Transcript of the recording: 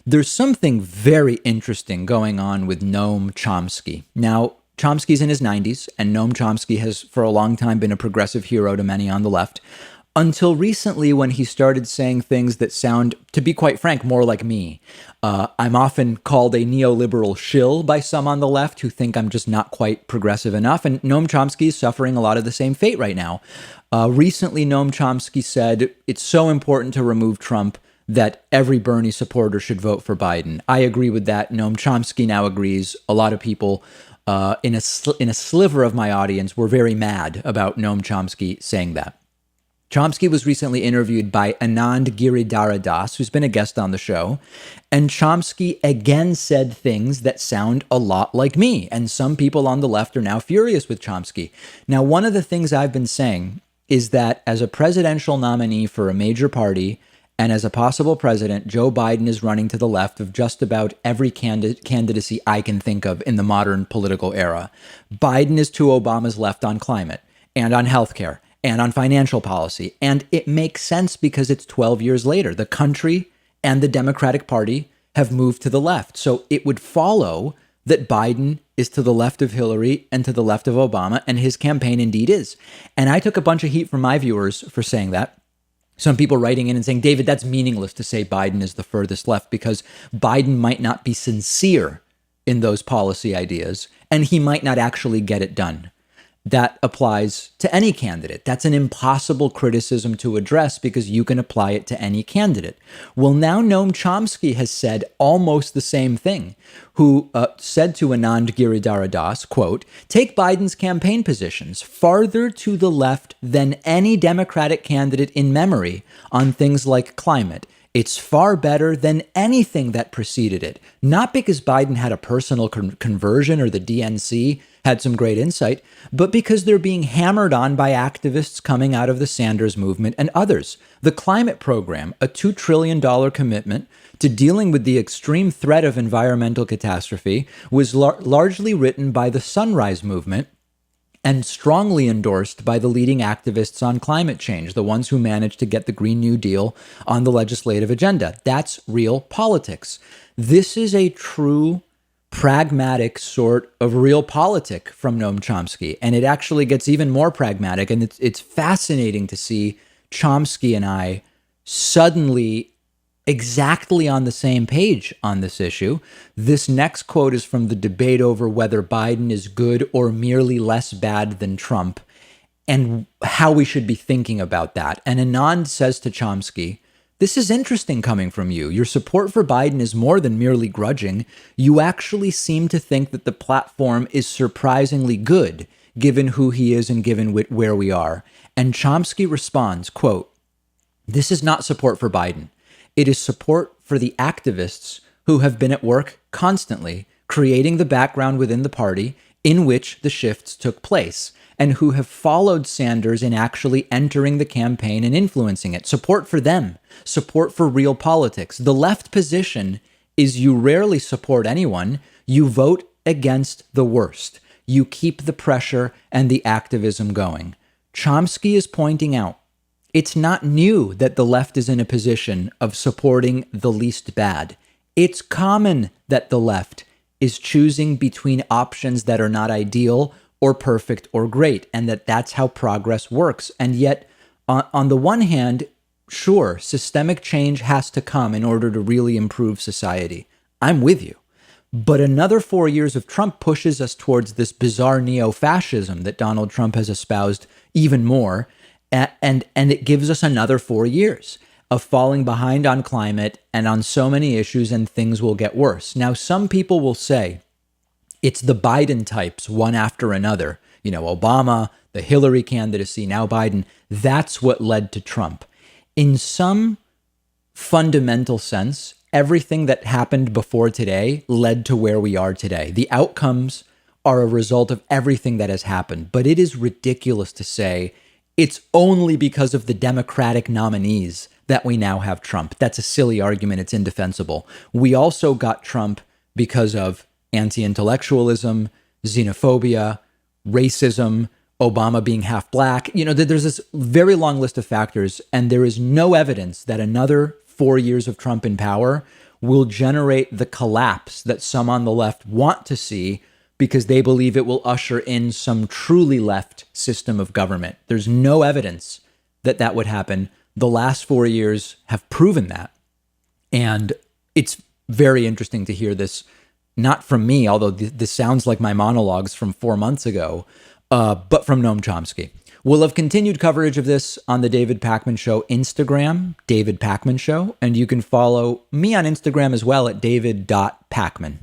There's something very interesting going on with Noam Chomsky. Now, Chomsky's in his 90s, and Noam Chomsky has for a long time been a progressive hero to many on the left, until recently when he started saying things that sound, to be quite frank, more like me. I'm often called a neoliberal shill by some on the left who think I'm just not quite progressive enough, and Noam Chomsky is suffering a lot of the same fate right now. Recently, Noam Chomsky said it's so important to remove Trump that every Bernie supporter should vote for Biden. I agree with that. Noam Chomsky now agrees. A lot of people in a sliver of my audience were very mad about Noam Chomsky saying that. Chomsky was recently interviewed by Anand Giridharadas, who's been a guest on the show, and Chomsky again said things that sound a lot like me, and some people on the left are now furious with Chomsky. Now, one of the things I've been saying is that as a presidential nominee for a major party, and as a possible president, Joe Biden is running to the left of just about every candidacy I can think of in the modern political era. Biden is to Obama's left on climate and on healthcare and on financial policy. And it makes sense because it's 12 years later. The country and the Democratic Party have moved to the left. So it would follow that Biden is to the left of Hillary and to the left of Obama, and his campaign indeed is. And I took a bunch of heat from my viewers for saying that. Some people writing in and saying, David, that's meaningless to say Biden is the furthest left because Biden might not be sincere in those policy ideas, and he might not actually get it done. That applies to any candidate. That's an impossible criticism to address because you can apply it to any candidate. Well, now Noam Chomsky has said almost the same thing, who said to Anand Giridharadas, quote, take Biden's campaign positions farther to the left than any Democratic candidate in memory on things like climate. It's far better than anything that preceded it. Not because Biden had a personal conversion or the DNC had some great insight, but because they're being hammered on by activists coming out of the Sanders movement and others. The climate program, a $2 trillion commitment to dealing with the extreme threat of environmental catastrophe, was largely written by the Sunrise Movement and strongly endorsed by the leading activists on climate change, the ones who managed to get the Green New Deal on the legislative agenda. That's real politics. This is a true pragmatic sort of realpolitik from Noam Chomsky, and it actually gets even more pragmatic, and it's fascinating to see Chomsky and I suddenly exactly on the same page on this issue. This next quote is from the debate over whether Biden is good or merely less bad than Trump, and how we should be thinking about that. And Anand says to Chomsky, this is interesting coming from you. Your support for Biden is more than merely grudging. You actually seem to think that the platform is surprisingly good, given who he is and given where we are. And Chomsky responds, quote, this is not support for Biden. It is support for the activists who have been at work constantly, creating the background within the party in which the shifts took place, and who have followed Sanders in actually entering the campaign and influencing it. Support for them, support for real politics. The left position is you rarely support anyone, you vote against the worst. You keep the pressure and the activism going. Chomsky is pointing out, it's not new that the left is in a position of supporting the least bad. It's common that the left is choosing between options that are not ideal or perfect or great, and that's how progress works. And yet, on the one hand, sure, systemic change has to come in order to really improve society. I'm with you. But another 4 years of Trump pushes us towards this bizarre neo-fascism that Donald Trump has espoused even more, and it gives us another 4 years of falling behind on climate and on so many issues, and things will get worse. Now, some people will say it's the Biden types, one after another. You know, Obama, the Hillary candidacy, now Biden. That's what led to Trump. In some fundamental sense, everything that happened before today led to where we are today. The outcomes are a result of everything that has happened. But it is ridiculous to say it's only because of the Democratic nominees that we now have Trump. That's a silly argument. It's indefensible. We also got Trump because of anti-intellectualism, xenophobia, racism, Obama being half black. You know, there's this very long list of factors, and there is no evidence that another 4 years of Trump in power will generate the collapse that some on the left want to see because they believe it will usher in some truly left system of government. There's no evidence that that would happen. The last 4 years have proven that. And it's very interesting to hear this, not from me, although this sounds like my monologues from 4 months ago, but from Noam Chomsky. We'll have continued coverage of this on the David Pakman Show Instagram, David Pakman Show, and you can follow me on Instagram as well at david.pakman.